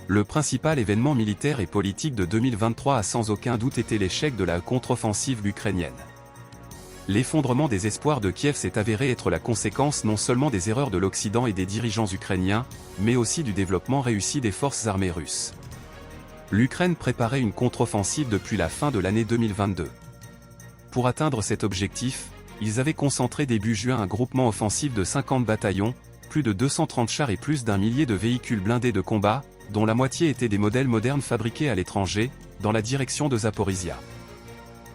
le principal événement militaire et politique de 2023 a sans aucun doute été l'échec de la contre-offensive ukrainienne. L'effondrement des espoirs de Kiev s'est avéré être la conséquence non seulement des erreurs de l'Occident et des dirigeants ukrainiens, mais aussi du développement réussi des forces armées russes. L'Ukraine préparait une contre-offensive depuis la fin de l'année 2022. Pour atteindre cet objectif, ils avaient concentré début juin un groupement offensif de 50 bataillons, plus de 230 chars et plus d'1 millier de véhicules blindés de combat, dont la moitié étaient des modèles modernes fabriqués à l'étranger, dans la direction de Zaporizhia.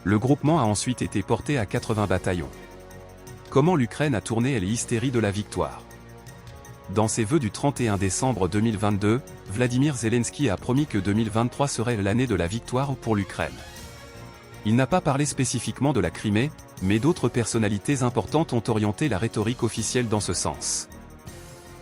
Le groupement a ensuite été porté à 80 bataillons. Comment l'Ukraine a tourné l'hystérie de la victoire? Dans ses vœux du 31 décembre 2022, Vladimir Zelensky a promis que 2023 serait l'année de la victoire pour l'Ukraine. Il n'a pas parlé spécifiquement de la Crimée, mais d'autres personnalités importantes ont orienté la rhétorique officielle dans ce sens.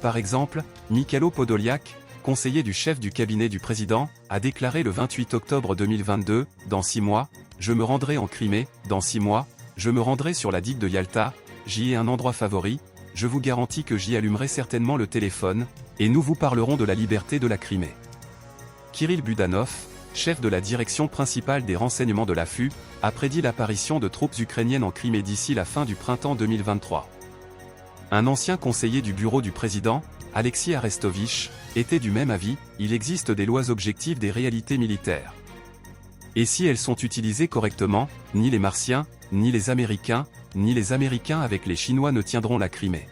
Par exemple, Mikhailo Podolyak, conseiller du chef du cabinet du président, a déclaré le 28 octobre 2022, « Dans 6 mois, je me rendrai en Crimée, dans 6 mois, je me rendrai sur la digue de Yalta, j'y ai un endroit favori, je vous garantis que j'y allumerai certainement le téléphone, et nous vous parlerons de la liberté de la Crimée. » Kirill Budanov, chef de la direction principale des renseignements de l'AFU, a prédit l'apparition de troupes ukrainiennes en Crimée d'ici la fin du printemps 2023. Un ancien conseiller du bureau du président, Alexis Arestovitch, était du même avis, il existe des lois objectives des réalités militaires. Et si elles sont utilisées correctement, ni les Martiens, ni les Américains avec les Chinois ne tiendront la Crimée.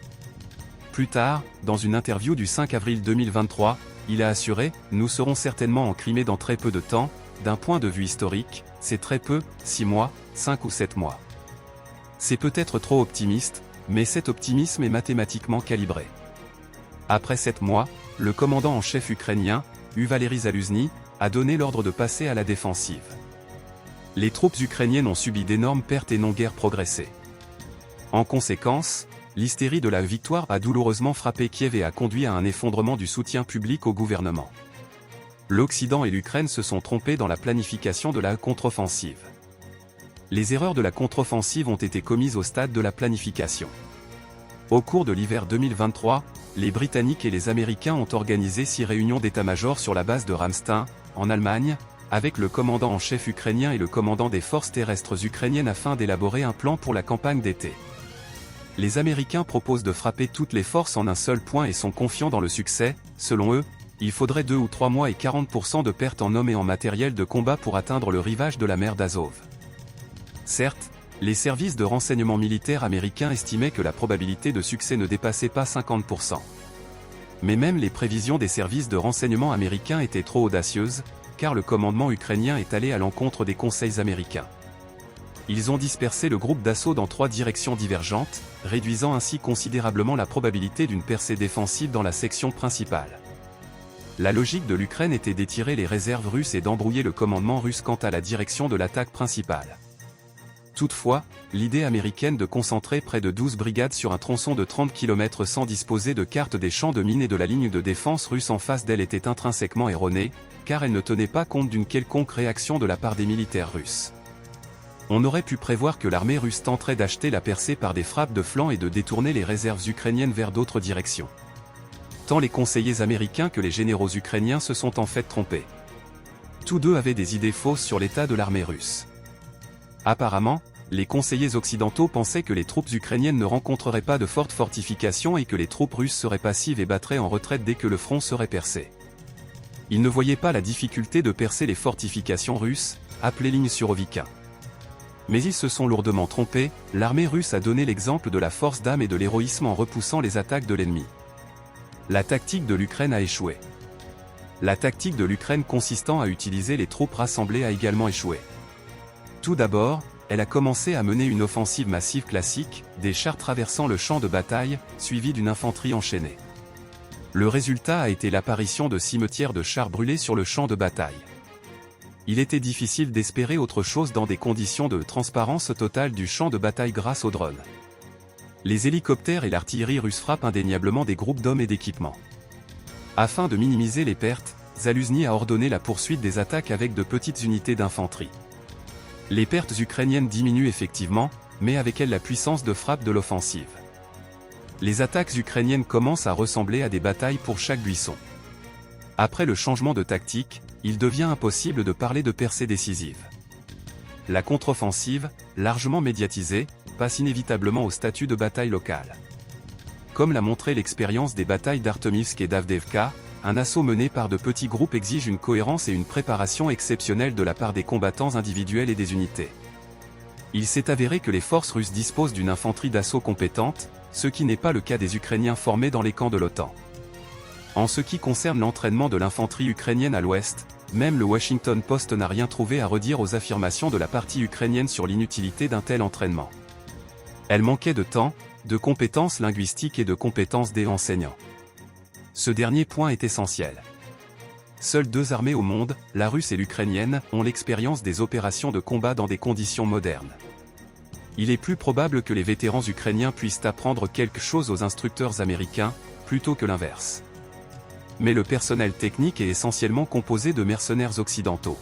Plus tard, dans une interview du 5 avril 2023, il a assuré « Nous serons certainement en Crimée dans très peu de temps, d'un point de vue historique, c'est très peu, 6 mois, 5 ou 7 mois. » C'est peut-être trop optimiste, mais cet optimisme est mathématiquement calibré. Après 7 mois, le commandant en chef ukrainien, Valery Zaluzny, a donné l'ordre de passer à la défensive. Les troupes ukrainiennes ont subi d'énormes pertes et n'ont guère progressé. En conséquence, l'hystérie de la victoire a douloureusement frappé Kiev et a conduit à un effondrement du soutien public au gouvernement. L'Occident et l'Ukraine se sont trompés dans la planification de la contre-offensive. Les erreurs de la contre-offensive ont été commises au stade de la planification. Au cours de l'hiver 2023, les Britanniques et les Américains ont organisé 6 réunions d'état-major sur la base de Ramstein, en Allemagne, avec le commandant en chef ukrainien et le commandant des forces terrestres ukrainiennes afin d'élaborer un plan pour la campagne d'été. Les Américains proposent de frapper toutes les forces en un seul point et sont confiants dans le succès. Selon eux, il faudrait 2 ou 3 mois et 40% de pertes en hommes et en matériel de combat pour atteindre le rivage de la mer d'Azov. Certes, les services de renseignement militaire américains estimaient que la probabilité de succès ne dépassait pas 50%. Mais même les prévisions des services de renseignement américains étaient trop audacieuses, car le commandement ukrainien est allé à l'encontre des conseils américains. Ils ont dispersé le groupe d'assaut dans 3 directions divergentes, réduisant ainsi considérablement la probabilité d'une percée défensive dans la section principale. La logique de l'Ukraine était d'étirer les réserves russes et d'embrouiller le commandement russe quant à la direction de l'attaque principale. Toutefois, l'idée américaine de concentrer près de 12 brigades sur un tronçon de 30 km sans disposer de carte des champs de mines et de la ligne de défense russe en face d'elle était intrinsèquement erronée, car elle ne tenait pas compte d'une quelconque réaction de la part des militaires russes. On aurait pu prévoir que l'armée russe tenterait d'acheter la percée par des frappes de flanc et de détourner les réserves ukrainiennes vers d'autres directions. Tant les conseillers américains que les généraux ukrainiens se sont en fait trompés. Tous deux avaient des idées fausses sur l'état de l'armée russe. Apparemment, les conseillers occidentaux pensaient que les troupes ukrainiennes ne rencontreraient pas de fortes fortifications et que les troupes russes seraient passives et battraient en retraite dès que le front serait percé. Ils ne voyaient pas la difficulté de percer les fortifications russes, appelées lignes Surovica. Mais ils se sont lourdement trompés, l'armée russe a donné l'exemple de la force d'âme et de l'héroïsme en repoussant les attaques de l'ennemi. La tactique de l'Ukraine a échoué. La tactique de l'Ukraine consistant à utiliser les troupes rassemblées a également échoué. Tout d'abord, elle a commencé à mener une offensive massive classique, des chars traversant le champ de bataille, suivie d'une infanterie enchaînée. Le résultat a été l'apparition de cimetières de chars brûlés sur le champ de bataille. Il était difficile d'espérer autre chose dans des conditions de transparence totale du champ de bataille grâce aux drones. Les hélicoptères et l'artillerie russe frappent indéniablement des groupes d'hommes et d'équipements. Afin de minimiser les pertes, Zaluzny a ordonné la poursuite des attaques avec de petites unités d'infanterie. Les pertes ukrainiennes diminuent effectivement, mais avec elles la puissance de frappe de l'offensive. Les attaques ukrainiennes commencent à ressembler à des batailles pour chaque buisson. Après le changement de tactique, il devient impossible de parler de percée décisive. La contre-offensive, largement médiatisée, passe inévitablement au statut de bataille locale. Comme l'a montré l'expérience des batailles d'Artemivsk et d'Avdiivka, un assaut mené par de petits groupes exige une cohérence et une préparation exceptionnelle de la part des combattants individuels et des unités. Il s'est avéré que les forces russes disposent d'une infanterie d'assaut compétente, ce qui n'est pas le cas des Ukrainiens formés dans les camps de l'OTAN. En ce qui concerne l'entraînement de l'infanterie ukrainienne à l'ouest, même le Washington Post n'a rien trouvé à redire aux affirmations de la partie ukrainienne sur l'inutilité d'un tel entraînement. Elle manquait de temps, de compétences linguistiques et de compétences des enseignants. Ce dernier point est essentiel. Seules deux armées au monde, la russe et l'ukrainienne, ont l'expérience des opérations de combat dans des conditions modernes. Il est plus probable que les vétérans ukrainiens puissent apprendre quelque chose aux instructeurs américains, plutôt que l'inverse. Mais le personnel technique est essentiellement composé de mercenaires occidentaux.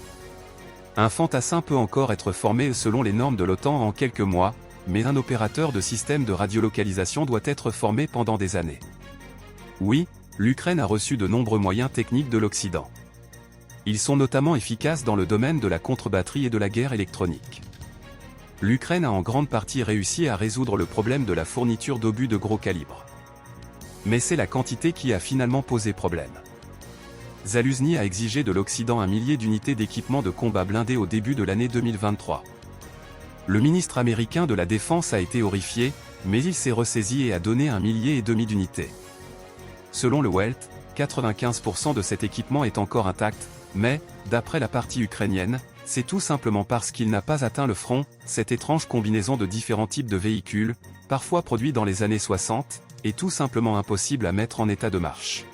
Un fantassin peut encore être formé selon les normes de l'OTAN en quelques mois, mais un opérateur de système de radiolocalisation doit être formé pendant des années. Oui, l'Ukraine a reçu de nombreux moyens techniques de l'Occident. Ils sont notamment efficaces dans le domaine de la contre-batterie et de la guerre électronique. L'Ukraine a en grande partie réussi à résoudre le problème de la fourniture d'obus de gros calibre. Mais c'est la quantité qui a finalement posé problème. Zaluzny a exigé de l'Occident 1 millier d'unités d'équipement de combat blindés au début de l'année 2023. Le ministre américain de la Défense a été horrifié, mais il s'est ressaisi et a donné 1,5 millier d'unités. Selon le Welt, 95% de cet équipement est encore intact, mais, d'après la partie ukrainienne, c'est tout simplement parce qu'il n'a pas atteint le front, cette étrange combinaison de différents types de véhicules, parfois produits dans les années 60, est tout simplement impossible à mettre en état de marche.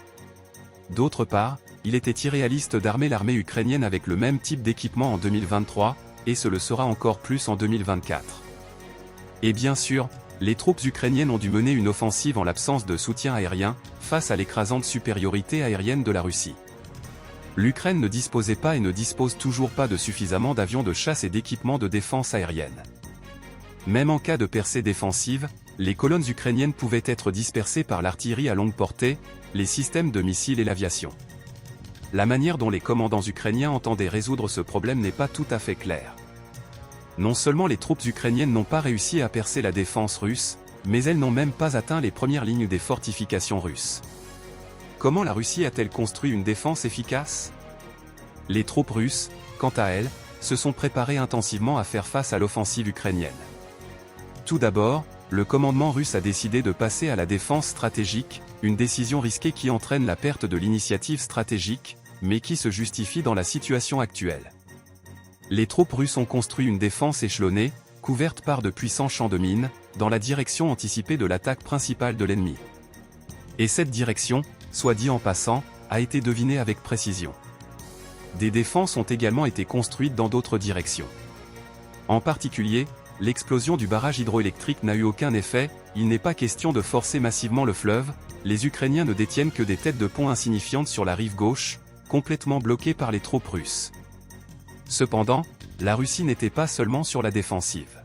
D'autre part, il était irréaliste d'armer l'armée ukrainienne avec le même type d'équipement en 2023, et ce le sera encore plus en 2024. Et bien sûr, les troupes ukrainiennes ont dû mener une offensive en l'absence de soutien aérien, face à l'écrasante supériorité aérienne de la Russie. L'Ukraine ne disposait pas et ne dispose toujours pas de suffisamment d'avions de chasse et d'équipements de défense aérienne. Même en cas de percée défensive, les colonnes ukrainiennes pouvaient être dispersées par l'artillerie à longue portée, les systèmes de missiles et l'aviation. La manière dont les commandants ukrainiens entendaient résoudre ce problème n'est pas tout à fait claire. Non seulement les troupes ukrainiennes n'ont pas réussi à percer la défense russe, mais elles n'ont même pas atteint les premières lignes des fortifications russes. Comment la Russie a-t-elle construit une défense efficace? Les troupes russes, quant à elles, se sont préparées intensivement à faire face à l'offensive ukrainienne. Tout d'abord, le commandement russe a décidé de passer à la défense stratégique, une décision risquée qui entraîne la perte de l'initiative stratégique, mais qui se justifie dans la situation actuelle. Les troupes russes ont construit une défense échelonnée, couverte par de puissants champs de mines, dans la direction anticipée de l'attaque principale de l'ennemi. Et cette direction, soit dit en passant, a été devinée avec précision. Des défenses ont également été construites dans d'autres directions. En particulier, l'explosion du barrage hydroélectrique n'a eu aucun effet, il n'est pas question de forcer massivement le fleuve, les Ukrainiens ne détiennent que des têtes de pont insignifiantes sur la rive gauche, complètement bloquées par les troupes russes. Cependant, la Russie n'était pas seulement sur la défensive.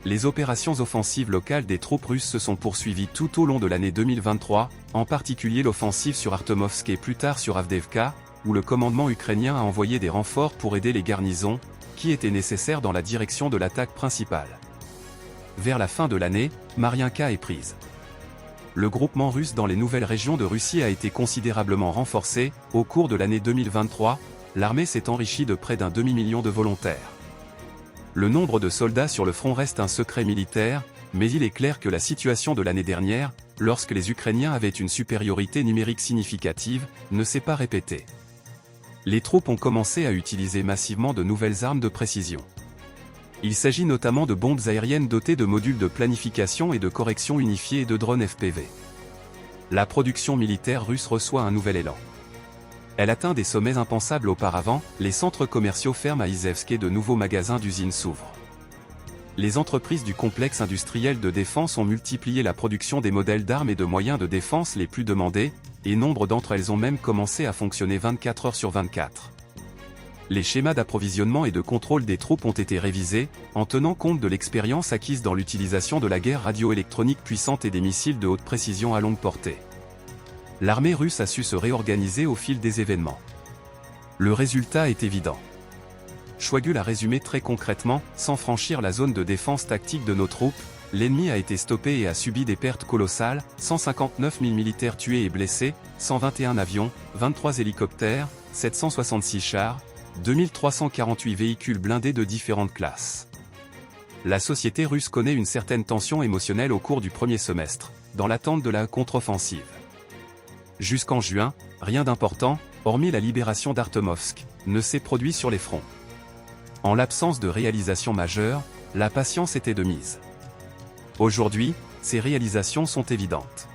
Les opérations offensives locales des troupes russes se sont poursuivies tout au long de l'année 2023, en particulier l'offensive sur Artemovsk et plus tard sur Avdiivka, où le commandement ukrainien a envoyé des renforts pour aider les garnisons, qui étaient nécessaires dans la direction de l'attaque principale. Vers la fin de l'année, Mariinka est prise. Le groupement russe dans les nouvelles régions de Russie a été considérablement renforcé. Au cours de l'année 2023, l'armée s'est enrichie de près d'un demi-million de volontaires. Le nombre de soldats sur le front reste un secret militaire, mais il est clair que la situation de l'année dernière, lorsque les Ukrainiens avaient une supériorité numérique significative, ne s'est pas répétée. Les troupes ont commencé à utiliser massivement de nouvelles armes de précision. Il s'agit notamment de bombes aériennes dotées de modules de planification et de correction unifiés et de drones FPV. La production militaire russe reçoit un nouvel élan. Elle atteint des sommets impensables auparavant, les centres commerciaux ferment à Izhevsk et de nouveaux magasins d'usines s'ouvrent. Les entreprises du complexe industriel de défense ont multiplié la production des modèles d'armes et de moyens de défense les plus demandés, et nombre d'entre elles ont même commencé à fonctionner 24 heures sur 24. Les schémas d'approvisionnement et de contrôle des troupes ont été révisés, en tenant compte de l'expérience acquise dans l'utilisation de la guerre radioélectronique puissante et des missiles de haute précision à longue portée. L'armée russe a su se réorganiser au fil des événements. Le résultat est évident. Shoigu l'a résumé très concrètement, sans franchir la zone de défense tactique de nos troupes, l'ennemi a été stoppé et a subi des pertes colossales, 159 000 militaires tués et blessés, 121 avions, 23 hélicoptères, 766 chars, 2348 véhicules blindés de différentes classes. La société russe connaît une certaine tension émotionnelle au cours du premier semestre, dans l'attente de la contre-offensive. Jusqu'en juin, rien d'important, hormis la libération d'Artemovsk, ne s'est produit sur les fronts. En l'absence de réalisations majeures, la patience était de mise. Aujourd'hui, ces réalisations sont évidentes.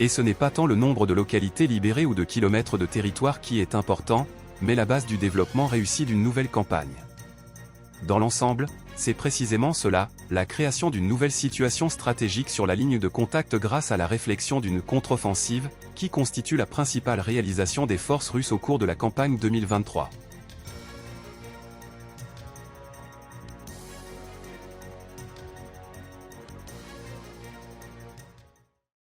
Et ce n'est pas tant le nombre de localités libérées ou de kilomètres de territoire qui est important, mais la base du développement réussi d'une nouvelle campagne. Dans l'ensemble, c'est précisément cela, la création d'une nouvelle situation stratégique sur la ligne de contact grâce à la réflexion d'une contre-offensive, qui constitue la principale réalisation des forces russes au cours de la campagne 2023.